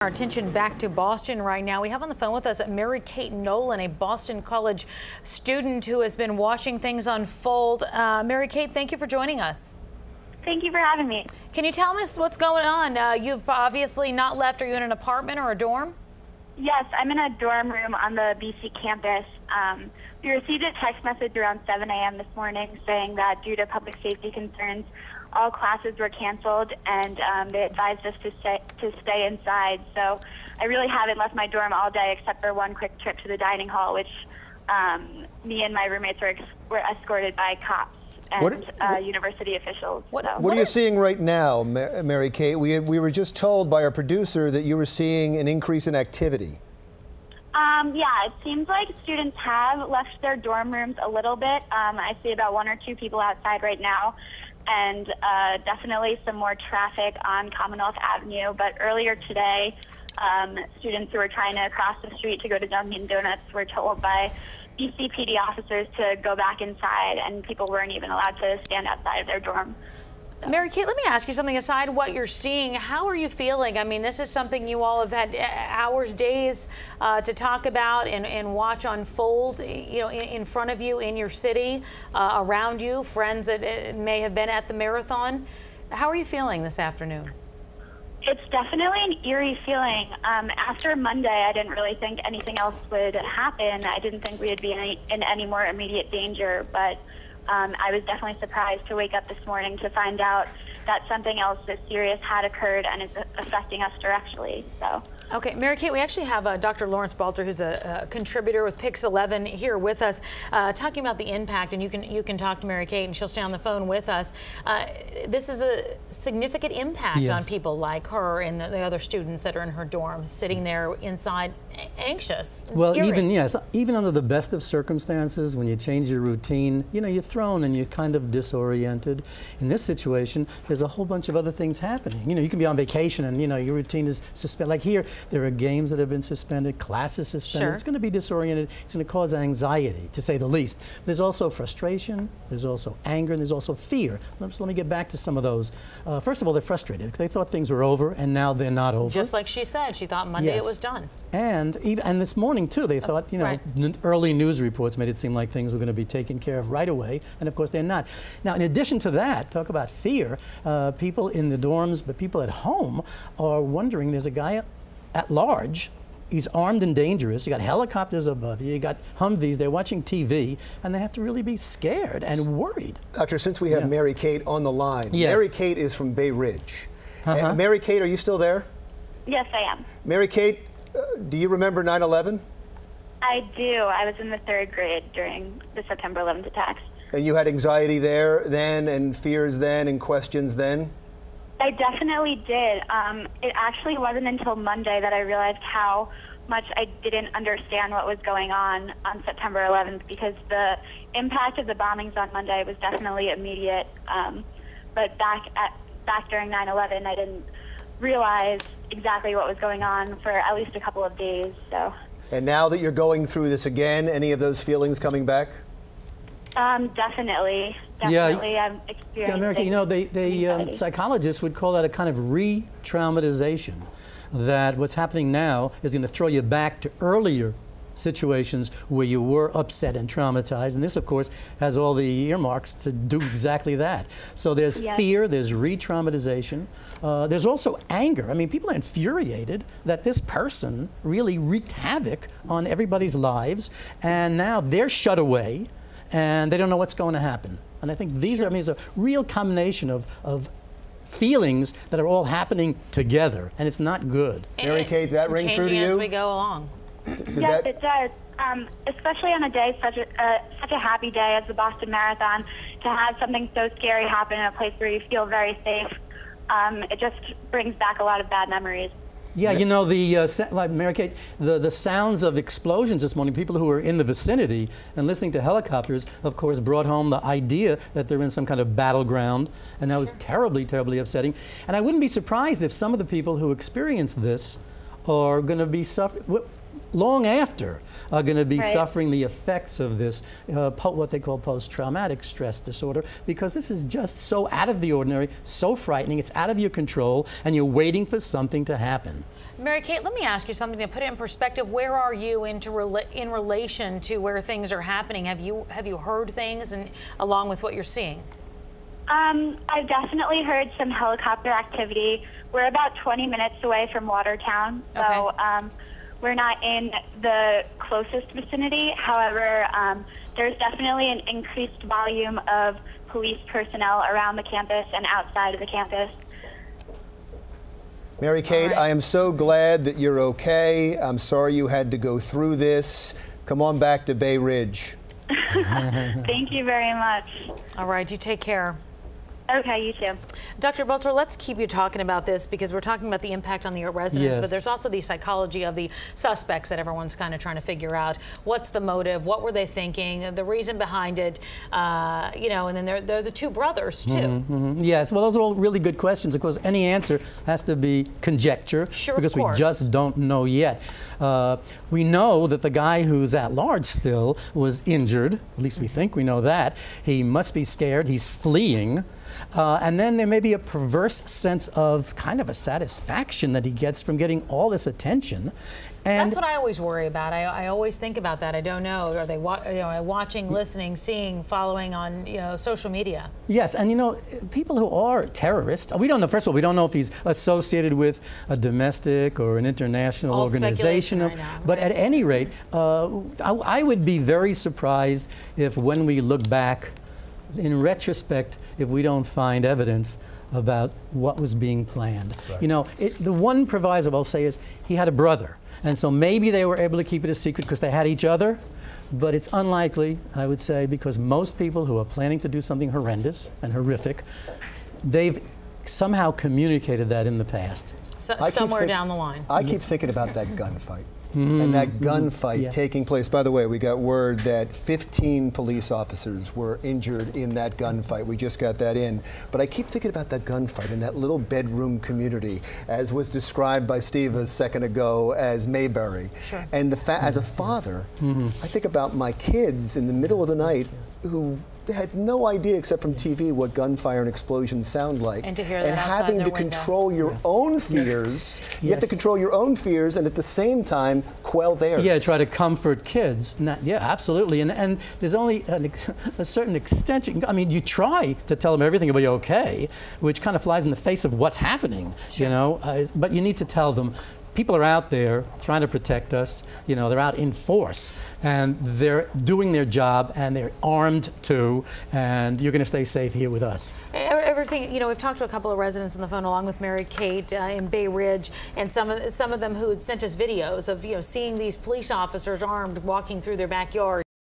Our attention back to Boston right now. We have on the phone with us MaryKate Nolan, a Boston College student who has been watching things unfold. MaryKate, thank you for joining us. Thank you for having me. Can you tell us what's going on? You've obviously not left. Are you in an apartment or a dorm? Yes, I'm in a dorm room on the BC campus. We received a text message around 7 a.m. this morning saying that due to public safety concerns, all classes were canceled, and they advised us to stay inside. So I really haven't left my dorm all day except for one quick trip to the dining hall, which me and my roommates were escorted by cops and university officials. What are you seeing right now, MaryKate? We were just told by our producer that you were seeing an increase in activity. Yeah, it seems like students have left their dorm rooms a little bit. I see about 1 or 2 people outside right now, and definitely some more traffic on Commonwealth Avenue. But earlier today, students who were trying to cross the street to go to Dunkin' Donuts were told by BCPD officers to go back inside, and people weren't even allowed to stand outside of their dorm. MaryKate, let me ask you something. Aside what you're seeing, how are you feeling? I mean, this is something you all have had hours, days to talk about and watch unfold, you know, in front of you, in your city, around you, friends that may have been at the marathon. How are you feeling this afternoon? It's definitely an eerie feeling. After Monday, I didn't really think anything else would happen. I didn't think we'd be in any more immediate danger, but I was definitely surprised to wake up this morning to find out that something else this serious had occurred and is affecting us directly. So. Okay, MaryKate, we actually have Dr. Lawrence Balter, who's a contributor with Pix 11, here with us, talking about the impact, and you can talk to MaryKate, and she'll stay on the phone with us. This is a significant impact on people like her and the other students that are in her dorm, sitting there inside, anxious. Well, even under the best of circumstances, when you change your routine, you know, you're thrown and you're kind of disoriented. In this situation, there's a whole bunch of other things happening. You know, you can be on vacation and, you know, your routine is suspended. Like here, there are games that have been suspended, classes suspended. Sure. It's going to be disoriented. It's going to cause anxiety, to say the least. There's also frustration, there's also anger, and there's also fear. So let me get back to some of those. First of all, they're frustrated because they thought things were over, and now they're not over. Just like she said, she thought Monday it was done. And this morning, too, they thought, you know, early news reports made it seem like things were going to be taken care of right away, and of course they're not. Now, in addition to that, talk about fear, people in the dorms, but people at home are wondering, there's a guy at large, he's armed and dangerous, you got helicopters above you, you got Humvees, they're watching TV, and they have to really be scared and worried. Doctor, since we have MaryKate on the line, MaryKate is from Bay Ridge. MaryKate, are you still there? Yes, I am. MaryKate, do you remember 9/11? I do. I was in the 3rd grade during the September 11th attacks. And you had anxiety there then, and fears then, and questions then? I definitely did. It actually wasn't until Monday that I realized how much I didn't understand what was going on September 11th, because the impact of the bombings on Monday was definitely immediate. But back during 9/11, I didn't realize exactly what was going on for at least a couple of days. So. And now that you're going through this again, any of those feelings coming back? Definitely. I'm experiencing. America, you know, psychologists would call that a kind of re-traumatization. That what's happening now is going to throw you back to earlier situations where you were upset and traumatized, and this, of course, has all the earmarks to do exactly that. So there's fear, there's re-traumatization, there's also anger. I mean, people are infuriated that this person really wreaked havoc on everybody's lives, and now they're shut away, and they don't know what's going to happen. And I think these are, I mean, it's a real combination of feelings that are all happening together, and it's not good. MaryKate, that ring true to you? As we go along. Yes, it does. Especially on a day such a happy day as the Boston Marathon, to have something so scary happen in a place where you feel very safe, it just brings back a lot of bad memories. Yeah, you know, like MaryKate, the sounds of explosions this morning, people who were in the vicinity and listening to helicopters, of course, brought home the idea that they're in some kind of battleground, and that was terribly, terribly upsetting. And I wouldn't be surprised if some of the people who experienced this are going to be suffering, long after, are going to be suffering the effects of this, what they call post-traumatic stress disorder, because this is just so out of the ordinary, so frightening, it's out of your control, and you're waiting for something to happen. MaryKate, let me ask you something to put it in perspective. Where are you in relation to where things are happening? Have you heard things and along with what you're seeing? I've definitely heard some helicopter activity. We're about 20 minutes away from Watertown, so we're not in the closest vicinity. However, there's definitely an increased volume of police personnel around the campus and outside of the campus. MaryKate, I am so glad that you're okay. I'm sorry you had to go through this. Come on back to Bay Ridge. Thank you very much. All right, you take care. Okay, you too. Dr. Balter, let's keep you talking about this because we're talking about the impact on the residents, but there's also the psychology of the suspects that everyone's kind of trying to figure out. What's the motive? What were they thinking? The reason behind it? You know, and then they're the two brothers, too. Yes, well, those are all really good questions. Of course, any answer has to be conjecture because we just don't know yet. We know that the guy who's at large still was injured. At least we think we know that. He must be scared. He's fleeing. And then there may be a perverse sense of kind of a satisfaction that he gets from getting all this attention. And that's what I always worry about. I always think about that. I don't know. Are they watching, listening, seeing, following on social media? Yes, and people who are terrorists, we don't know. First of all, we don't know if he's associated with a domestic or an international organization. Right now, but at any rate, I would be very surprised if, when we look back, in retrospect, if we don't find evidence about what was being planned. Right. The one proviso I'll say is he had a brother, and so maybe they were able to keep it a secret because they had each other, but it's unlikely, I would say, because most people who are planning to do something horrendous and horrific, they've somehow communicated that in the past. Somewhere down the line. I keep thinking about that gunfight. And that gunfight taking place. By the way, we got word that 15 police officers were injured in that gunfight. We just got that in. But I keep thinking about that gunfight in that little bedroom community, as was described by Steve a second ago as Mayberry. Sure. And as a father, I think about my kids in the middle of the night who had no idea except from TV what gunfire and explosions sound like. And to hear that having to control your own fears. You have to control your own fears and at the same time quell theirs. Yeah, try to comfort kids. Yeah, absolutely. And there's only a certain extent. You try to tell them everything will be okay, which kind of flies in the face of what's happening, but you need to tell them, people are out there trying to protect us. They're out in force, and they're doing their job, and they're armed too, and you're going to stay safe here with us. Everything, we've talked to a couple of residents on the phone along with MaryKate in Bay Ridge, and some of them who had sent us videos of, seeing these police officers armed walking through their backyard.